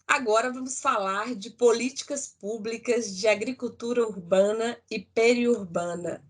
Agora vamos falar de políticas públicas de agricultura urbana e periurbana.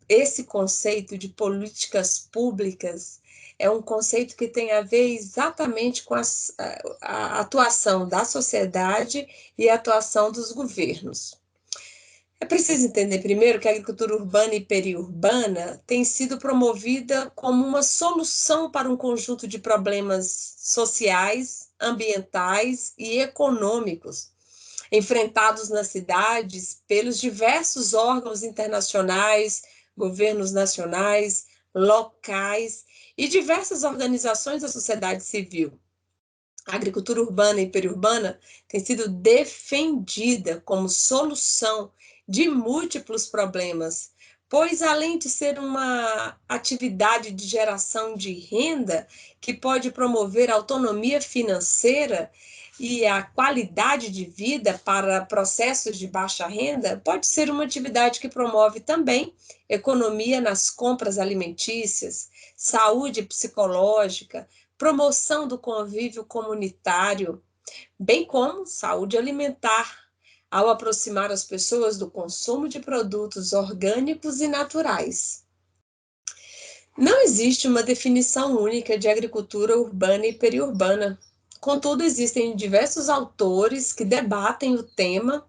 Esse conceito de políticas públicas é um conceito que tem a ver exatamente com a atuação da sociedade e a atuação dos governos. É preciso entender primeiro que a agricultura urbana e periurbana tem sido promovida como uma solução para um conjunto de problemas sociais, ambientais e econômicos enfrentados nas cidades pelos diversos órgãos internacionais, governos nacionais, locais e diversas organizações da sociedade civil. A agricultura urbana e periurbana tem sido defendida como solução de múltiplos problemas, pois além de ser uma atividade de geração de renda que pode promover a autonomia financeira e a qualidade de vida para processos de baixa renda, pode ser uma atividade que promove também economia nas compras alimentícias, saúde psicológica, promoção do convívio comunitário, bem como saúde alimentar, ao aproximar as pessoas do consumo de produtos orgânicos e naturais. Não existe uma definição única de agricultura urbana e periurbana. Contudo, existem diversos autores que debatem o tema.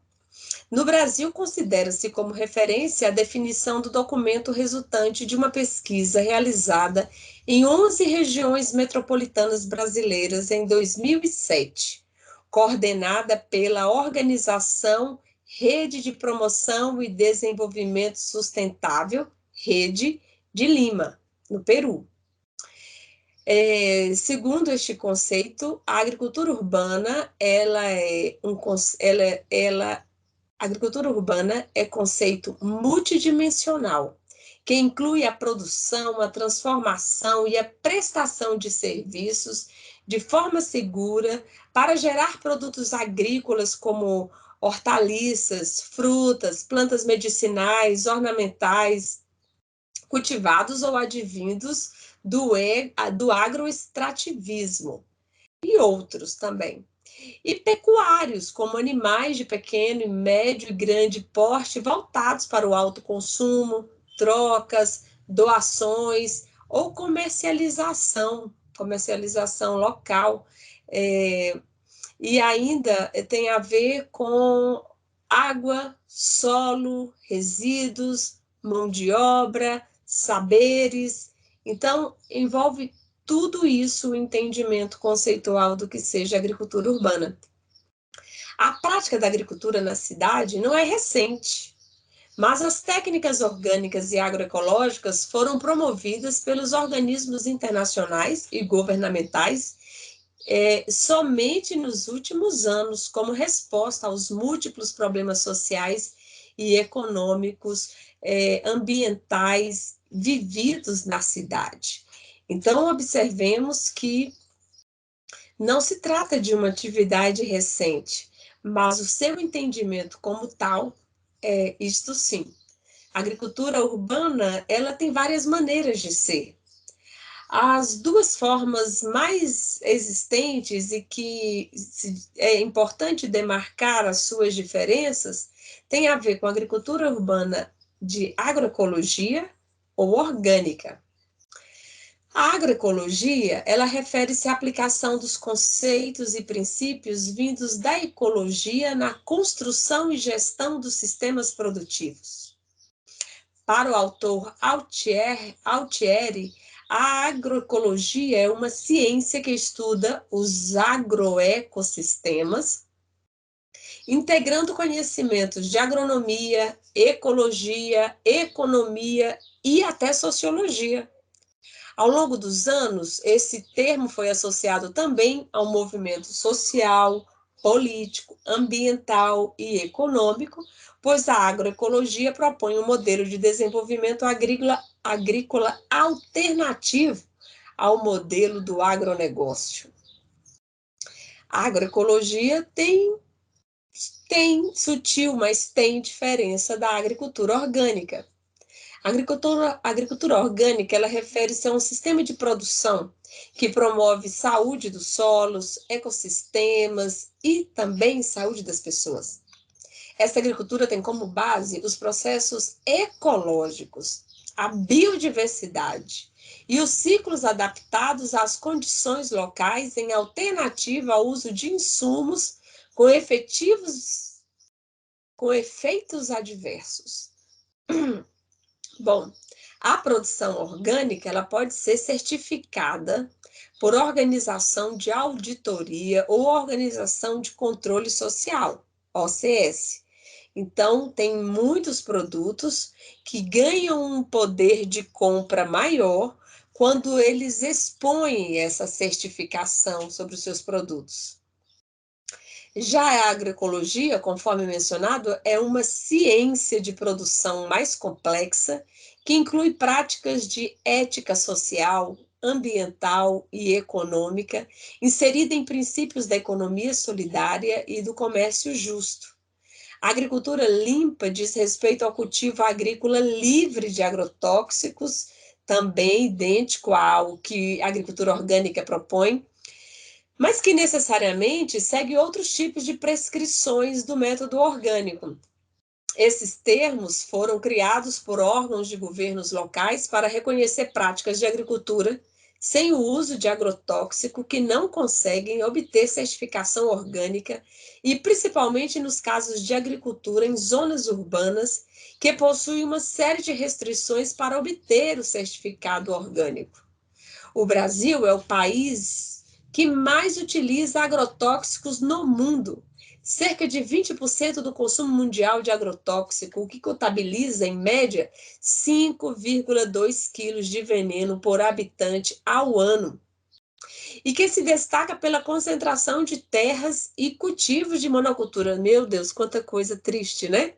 No Brasil, considera-se como referência a definição do documento resultante de uma pesquisa realizada em 11 regiões metropolitanas brasileiras em 2007, coordenada pela Organização Rede de Promoção e Desenvolvimento Sustentável, Rede de Lima, no Peru. Segundo este conceito, a agricultura urbana a agricultura urbana é conceito multidimensional, que inclui a produção, a transformação e a prestação de serviços de forma segura para gerar produtos agrícolas como hortaliças, frutas, plantas medicinais, ornamentais, cultivados ou advindos do agroextrativismo e outros também. E pecuários, como animais de pequeno, médio e grande porte voltados para o alto consumo, trocas, doações ou comercialização local. E ainda tem a ver com água, solo, resíduos, mão de obra, saberes. Então, envolve tudo isso o entendimento conceitual do que seja agricultura urbana. A prática da agricultura na cidade não é recente, mas as técnicas orgânicas e agroecológicas foram promovidas pelos organismos internacionais e governamentais somente nos últimos anos, como resposta aos múltiplos problemas sociais e econômicos, ambientais vividos na cidade. Então, observemos que não se trata de uma atividade recente, mas o seu entendimento como tal é isto sim. A agricultura urbana, ela tem várias maneiras de ser. As duas formas mais existentes e que é importante demarcar as suas diferenças têm a ver com a agricultura urbana de agroecologia ou orgânica. A agroecologia, ela refere-se à aplicação dos conceitos e princípios vindos da ecologia na construção e gestão dos sistemas produtivos. Para o autor Altieri, a agroecologia é uma ciência que estuda os agroecossistemas, integrando conhecimentos de agronomia, ecologia, economia e até sociologia. Ao longo dos anos, esse termo foi associado também ao movimento social, político, ambiental e econômico, pois a agroecologia propõe um modelo de desenvolvimento agrícola alternativo ao modelo do agronegócio. A agroecologia tem sutil, mas tem diferença da agricultura orgânica. A agricultura orgânica, ela refere-se a um sistema de produção que promove saúde dos solos, ecossistemas e também saúde das pessoas. Essa agricultura tem como base os processos ecológicos, a biodiversidade e os ciclos adaptados às condições locais em alternativa ao uso de insumos com efeitos adversos. Bom, a produção orgânica ela pode ser certificada por organização de auditoria ou organização de controle social, OCS. Então, tem muitos produtos que ganham um poder de compra maior quando eles expõem essa certificação sobre os seus produtos. Já a agroecologia, conforme mencionado, é uma ciência de produção mais complexa que inclui práticas de ética social, ambiental e econômica, inserida em princípios da economia solidária e do comércio justo. A agricultura limpa diz respeito ao cultivo agrícola livre de agrotóxicos, também idêntico ao que a agricultura orgânica propõe, mas que necessariamente segue outros tipos de prescrições do método orgânico. Esses termos foram criados por órgãos de governos locais para reconhecer práticas de agricultura sem o uso de agrotóxico que não conseguem obter certificação orgânica e principalmente nos casos de agricultura em zonas urbanas que possuem uma série de restrições para obter o certificado orgânico. O Brasil é o país que mais utiliza agrotóxicos no mundo. Cerca de 20% do consumo mundial de agrotóxico, o que contabiliza, em média, 5,2 quilos de veneno por habitante ao ano. E que se destaca pela concentração de terras e cultivos de monocultura. Meu Deus, quanta coisa triste, né?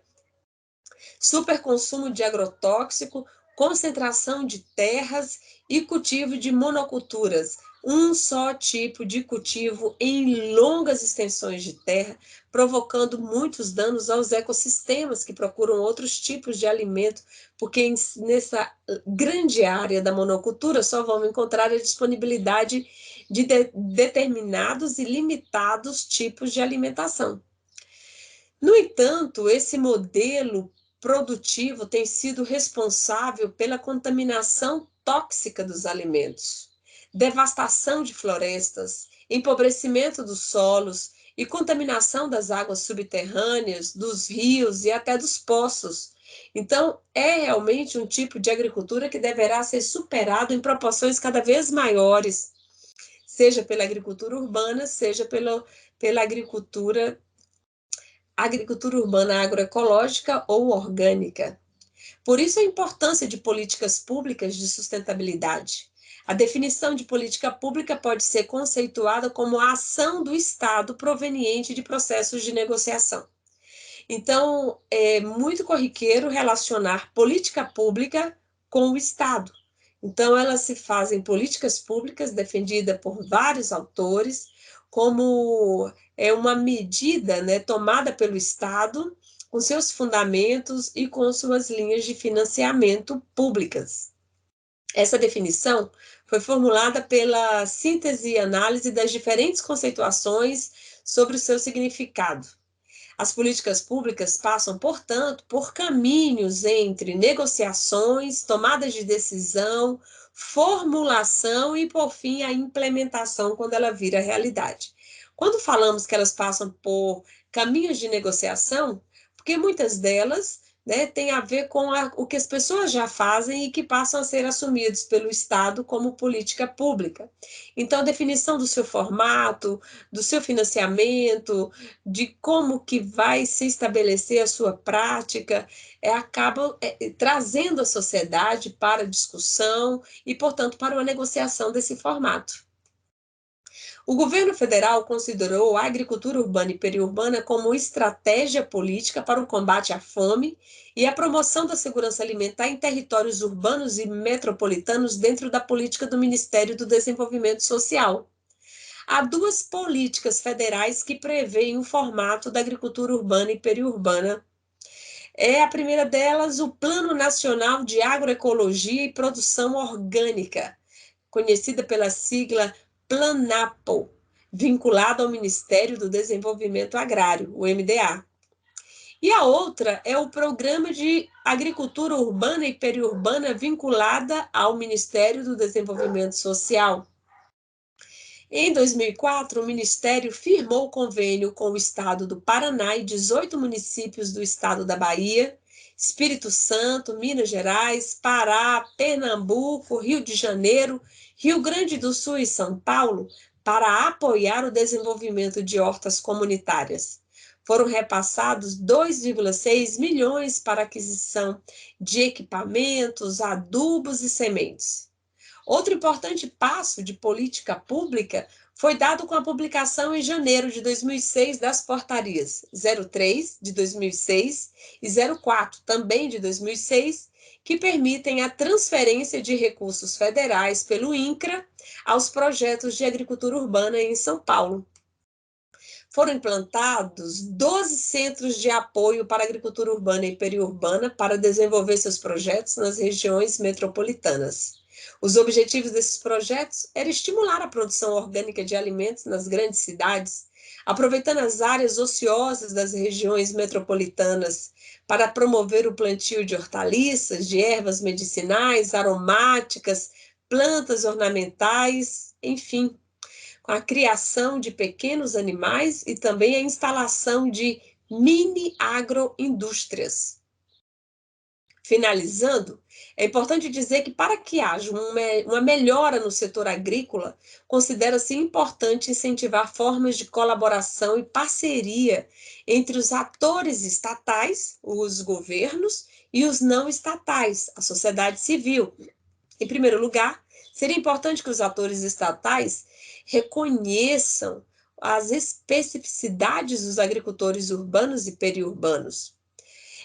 Superconsumo de agrotóxico, concentração de terras e cultivo de monoculturas, um só tipo de cultivo em longas extensões de terra, provocando muitos danos aos ecossistemas que procuram outros tipos de alimento, porque nessa grande área da monocultura só vão encontrar a disponibilidade de determinados e limitados tipos de alimentação. No entanto, esse modelo produtivo tem sido responsável pela contaminação tóxica dos alimentos, devastação de florestas, empobrecimento dos solos e contaminação das águas subterrâneas, dos rios e até dos poços. Então, é realmente um tipo de agricultura que deverá ser superado em proporções cada vez maiores, seja pela agricultura urbana, seja pela agricultura urbana agroecológica ou orgânica. Por isso a importância de políticas públicas de sustentabilidade. A definição de política pública pode ser conceituada como a ação do Estado proveniente de processos de negociação. Então, é muito corriqueiro relacionar política pública com o Estado. Então, elas se fazem políticas públicas defendidas por vários autores, como uma medida, né, tomada pelo Estado, com seus fundamentos e com suas linhas de financiamento públicas. Essa definição foi formulada pela síntese e análise das diferentes conceituações sobre o seu significado. As políticas públicas passam, portanto, por caminhos entre negociações, tomadas de decisão, formulação e, por fim, a implementação quando ela vira realidade. Quando falamos que elas passam por caminhos de negociação, porque muitas delas, né, têm a ver com o que as pessoas já fazem e que passam a ser assumidos pelo Estado como política pública. Então, a definição do seu formato, do seu financiamento, de como que vai se estabelecer a sua prática, acaba trazendo a sociedade para a discussão e, portanto, para uma negociação desse formato. O governo federal considerou a agricultura urbana e periurbana como estratégia política para o combate à fome e a promoção da segurança alimentar em territórios urbanos e metropolitanos dentro da política do Ministério do Desenvolvimento Social. Há duas políticas federais que prevêem o formato da agricultura urbana e periurbana. A primeira delas, o Plano Nacional de Agroecologia e Produção Orgânica, conhecida pela sigla PLANAPO, vinculado ao Ministério do Desenvolvimento Agrário, o MDA. E a outra é o Programa de Agricultura Urbana e Periurbana vinculada ao Ministério do Desenvolvimento Social. Em 2004, o Ministério firmou convênio com o Estado do Paraná e 18 municípios do Estado da Bahia, Espírito Santo, Minas Gerais, Pará, Pernambuco, Rio de Janeiro, Rio Grande do Sul e São Paulo para apoiar o desenvolvimento de hortas comunitárias. Foram repassados 2,6 milhões para aquisição de equipamentos, adubos e sementes. Outro importante passo de política pública foi dado com a publicação em janeiro de 2006 das portarias 03 de 2006 e 04 também de 2006, que permitem a transferência de recursos federais pelo INCRA aos projetos de agricultura urbana em São Paulo. Foram implantados 12 centros de apoio para a agricultura urbana e periurbana para desenvolver seus projetos nas regiões metropolitanas. Os objetivos desses projetos eram estimular a produção orgânica de alimentos nas grandes cidades, aproveitando as áreas ociosas das regiões metropolitanas para promover o plantio de hortaliças, de ervas medicinais, aromáticas, plantas ornamentais, enfim, com a criação de pequenos animais e também a instalação de mini agroindústrias. Finalizando, é importante dizer que para que haja uma melhora no setor agrícola, considera-se importante incentivar formas de colaboração e parceria entre os atores estatais, os governos, e os não estatais, a sociedade civil. Em primeiro lugar, seria importante que os atores estatais reconheçam as especificidades dos agricultores urbanos e periurbanos.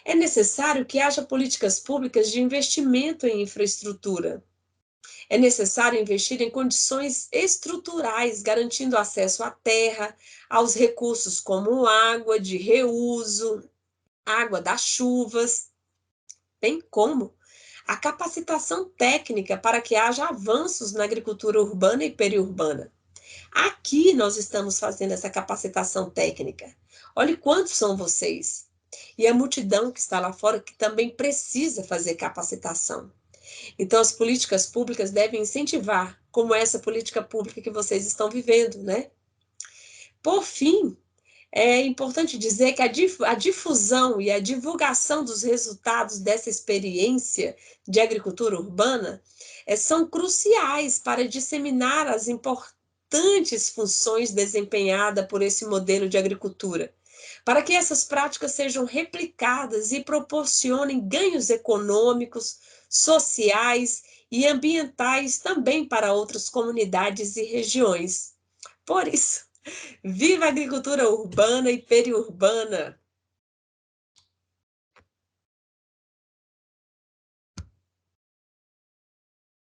É necessário que haja políticas públicas de investimento em infraestrutura. É necessário investir em condições estruturais, garantindo acesso à terra, aos recursos como água de reuso, água das chuvas, bem como a capacitação técnica para que haja avanços na agricultura urbana e periurbana. Aqui nós estamos fazendo essa capacitação técnica. Olhe quantos são vocês. E a multidão que está lá fora que também precisa fazer capacitação. Então, as políticas públicas devem incentivar, como essa política pública que vocês estão vivendo, né? Por fim, é importante dizer que a difusão e a divulgação dos resultados dessa experiência de agricultura urbana são cruciais para disseminar as importantes funções desempenhadas por esse modelo de agricultura, para que essas práticas sejam replicadas e proporcionem ganhos econômicos, sociais e ambientais também para outras comunidades e regiões. Por isso, viva a agricultura urbana e periurbana!